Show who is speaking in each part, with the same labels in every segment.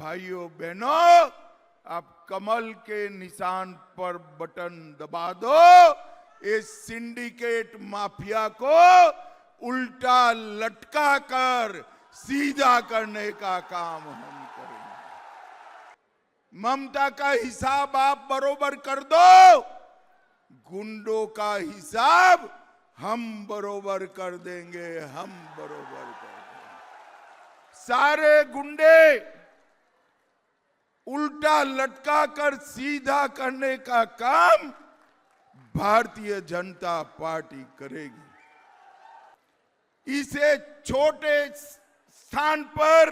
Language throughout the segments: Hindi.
Speaker 1: भाइयों बहनों, आप कमल के निशान पर बटन दबा दो। इस सिंडिकेट माफिया को उल्टा लटका कर सीधा करने का काम हम करेंगे। ममता का हिसाब आप बरोबर कर दो, गुंडों का हिसाब हम बरोबर कर देंगे, हम बरोबर कर देंगे। सारे गुंडे उल्टा लटका कर सीधा करने का काम भारतीय जनता पार्टी करेगी। इसे छोटे स्थान पर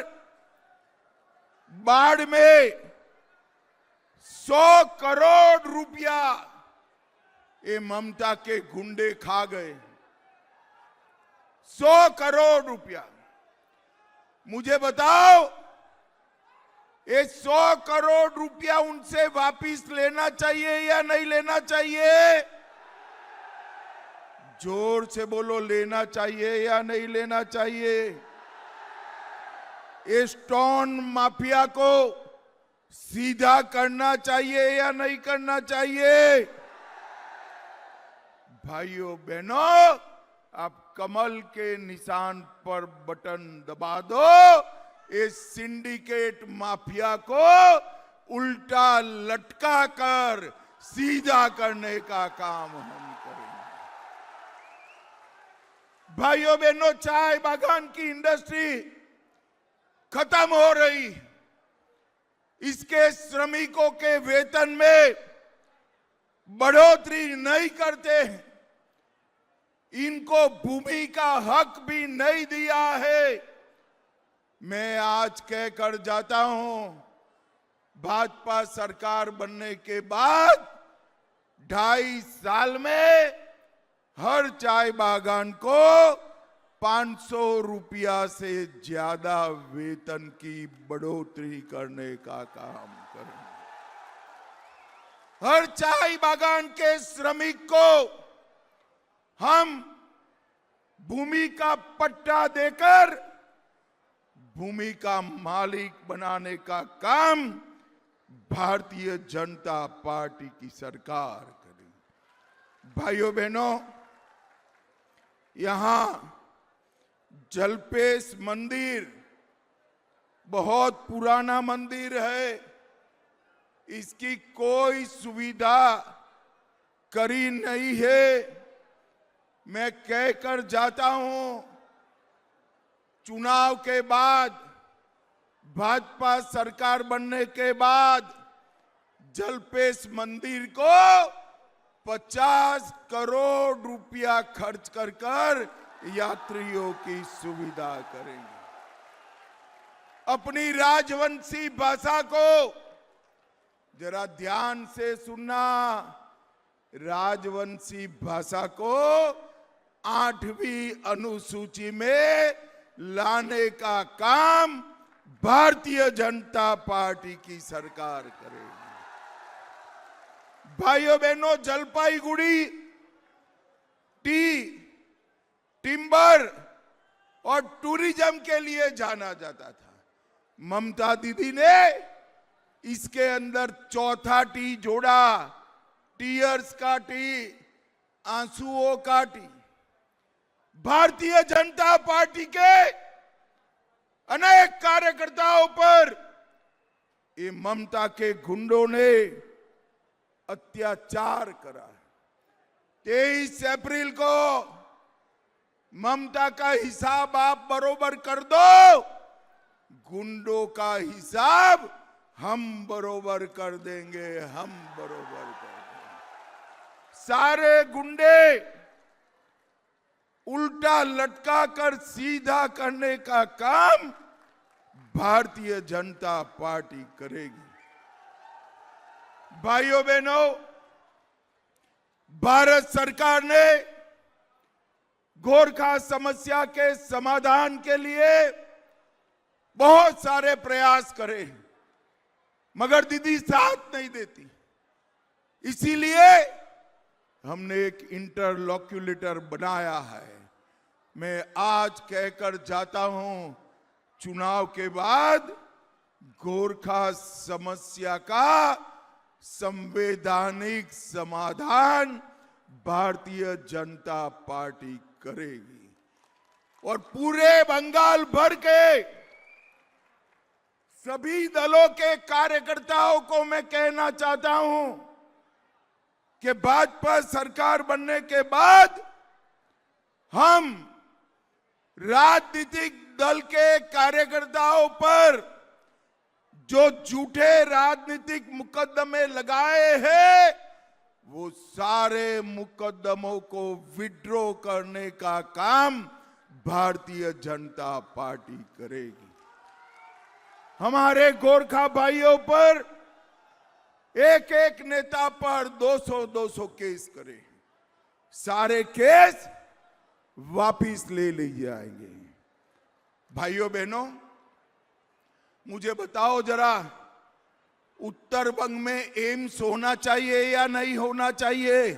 Speaker 1: बाढ़ में 100 करोड़ रुपया ये ममता के गुंडे खा गए। 100 करोड़ रुपया। मुझे बताओ, ये 100 करोड़ रुपया उनसे वापिस लेना चाहिए या नहीं लेना चाहिए? जोर से बोलो, लेना चाहिए या नहीं लेना चाहिए? इस स्टोन माफिया को सीधा करना चाहिए या नहीं करना चाहिए? भाइयों बहनों, आप कमल के निशान पर बटन दबा दो। इस सिंडिकेट माफिया को उल्टा लटका कर सीधा करने का काम हम करेंगे। भाइयों बहनों, चाय बागान की इंडस्ट्री खत्म हो रही। इसके श्रमिकों के वेतन में बढ़ोतरी नहीं करते हैं। इनको भूमि का हक भी नहीं दिया है। मैं आज कहकर जाता हूं, भाजपा सरकार बनने के बाद 2.5 साल में हर चाय बागान को 500 रुपया से ज्यादा वेतन की बढ़ोतरी करने का काम करेंगे। हर चाय बागान के श्रमिक को हम भूमि का पट्टा देकर भूमि का मालिक बनाने का काम भारतीय जनता पार्टी की सरकार करेगी। भाइयों बहनों, यहां जलपेश मंदिर बहुत पुराना मंदिर है। इसकी कोई सुविधा करी नहीं है। मैं कहकर जाता हूं, चुनाव के बाद, भाजपा सरकार बनने के बाद जलपेश मंदिर को 50 करोड़ रुपया खर्च कर यात्रियों की सुविधा करेंगे। अपनी राजवंशी भाषा को जरा ध्यान से सुनना। राजवंशी भाषा को 8वीं अनुसूची में लाने का काम भारतीय जनता पार्टी की सरकार करेगी। भाइयों बहनों, जलपाईगुड़ी टिम्बर और टूरिज्म के लिए जाना जाता था। ममता दीदी ने इसके अंदर चौथा टी जोड़ा, टीयर्स का टी, आंसुओं का टी। भारतीय जनता पार्टी के अनेक कार्यकर्ताओं पर ये ममता के गुंडों ने अत्याचार करा। 23 अप्रैल को ममता का हिसाब आप बरोबर कर दो, गुंडों का हिसाब हम बरोबर कर देंगे, हम बरोबर कर देंगे। सारे गुंडे उल्टा लटका कर सीधा करने का काम भारतीय जनता पार्टी करेगी। भाइयों बहनों, भारत सरकार ने गोरखा समस्या के समाधान के लिए बहुत सारे प्रयास करे, मगर दीदी साथ नहीं देती। इसीलिए हमने एक इंटरलॉक्यूलेटर बनाया है। मैं आज कहकर जाता हूं, चुनाव के बाद गोरखा समस्या का संवैधानिक समाधान भारतीय जनता पार्टी करेगी। और पूरे बंगाल भर के सभी दलों के कार्यकर्ताओं को मैं कहना चाहता हूं कि भाजपा सरकार बनने के बाद हम राजनीतिक दल के कार्यकर्ताओं पर जो झूठे राजनीतिक मुकदमे लगाए हैं, वो सारे मुकदमों को विड्रॉ करने का काम भारतीय जनता पार्टी करेगी। हमारे गोरखा भाइयों पर एक एक नेता पर 200 केस करे, सारे केस वापिस ले लिए जाएंगे। भाइयों बहनों, मुझे बताओ जरा, उत्तर बंग में एम्स होना चाहिए या नहीं होना चाहिए?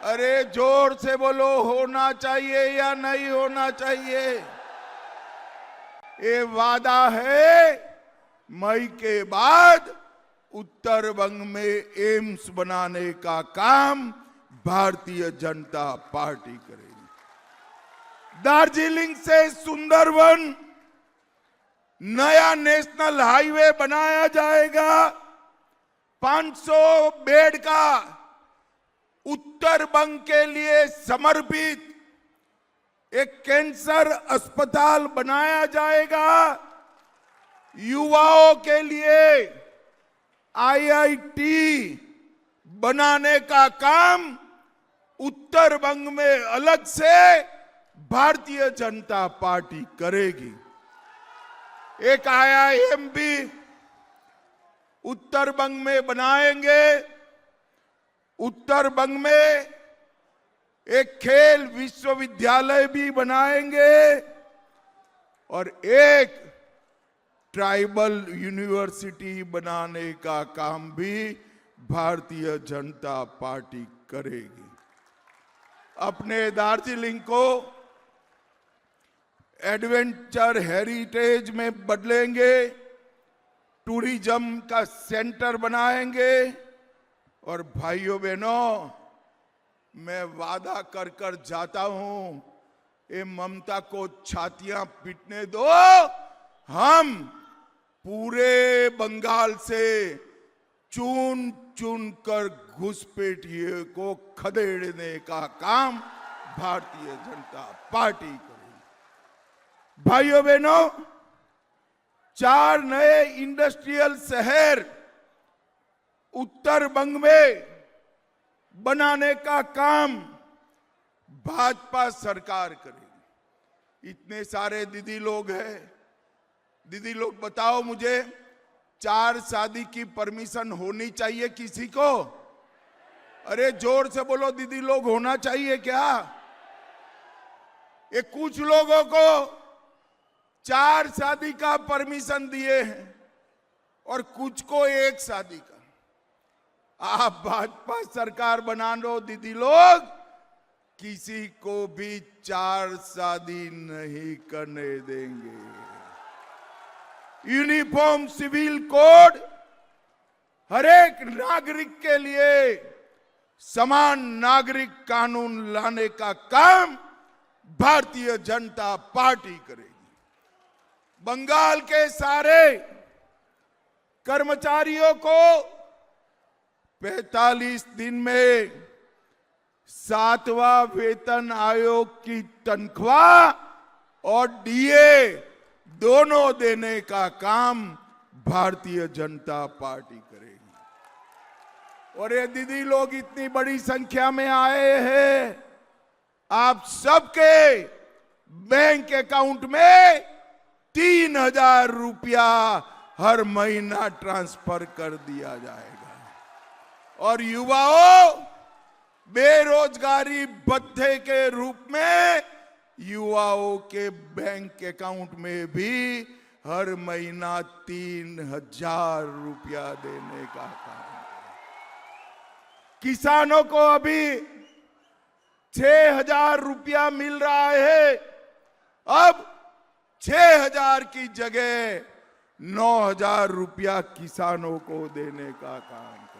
Speaker 1: अरे जोर से बोलो, होना चाहिए या नहीं होना चाहिए? ये वादा है, मई के बाद उत्तर बंग में एम्स बनाने का काम भारतीय जनता पार्टी करेगी। दार्जिलिंग से सुंदरवन नया नेशनल हाईवे बनाया जाएगा। 500 बेड का उत्तर बंग के लिए समर्पित एक कैंसर अस्पताल बनाया जाएगा। युवाओं के लिए आईआईटी बनाने का काम उत्तर बंग में अलग से भारतीय जनता पार्टी करेगी। एक आईआईएम भी उत्तर बंग में बनाएंगे। उत्तर बंग में एक खेल विश्वविद्यालय भी बनाएंगे और एक ट्राइबल यूनिवर्सिटी बनाने का काम भी भारतीय जनता पार्टी करेगी। अपने दार्जिलिंग को एडवेंचर हेरिटेज में बदलेंगे, टूरिज्म का सेंटर बनाएंगे। और भाइयों बहनों, मैं वादा कर कर जाता हूं, ये ममता को छातियां पीटने दो। हम पूरे बंगाल से चुन चुन कर घुसपैठिए को खदेड़ने का काम भारतीय जनता पार्टी करेगी। भाइयों बहनों, 4 नए इंडस्ट्रियल शहर उत्तर बंग में बनाने का काम भाजपा सरकार करेगी। इतने सारे दीदी लोग हैं। दीदी लोग बताओ मुझे, 4 शादी की परमिशन होनी चाहिए किसी को? अरे जोर से बोलो, दीदी लोग होना चाहिए क्या? ये कुछ लोगों को 4 शादी का परमिशन दिए हैं और कुछ को 1 शादी का। आप भाजपा सरकार बना लो दीदी लोग, किसी को भी 4 शादी नहीं करने देंगे। यूनिफॉर्म सिविल कोड हर एक नागरिक के लिए समान नागरिक कानून लाने का काम भारतीय जनता पार्टी करेगी। बंगाल के सारे कर्मचारियों को 45 दिन में 7वां वेतन आयोग की तनख्वाह और डीए दोनों देने का काम भारतीय जनता पार्टी करेगी। और ये दीदी लोग इतनी बड़ी संख्या में आए हैं, आप सबके बैंक अकाउंट में 3000 रुपया हर महीना ट्रांसफर कर दिया जाएगा। और युवाओं, बेरोजगारी भत्ते के रूप में युवाओं के बैंक अकाउंट में भी हर महीना 3000 रुपया देने का काम। किसानों को अभी 6000 रुपया मिल रहा है, अब 6000 की जगह 9,000 रुपया किसानों को देने का काम किया।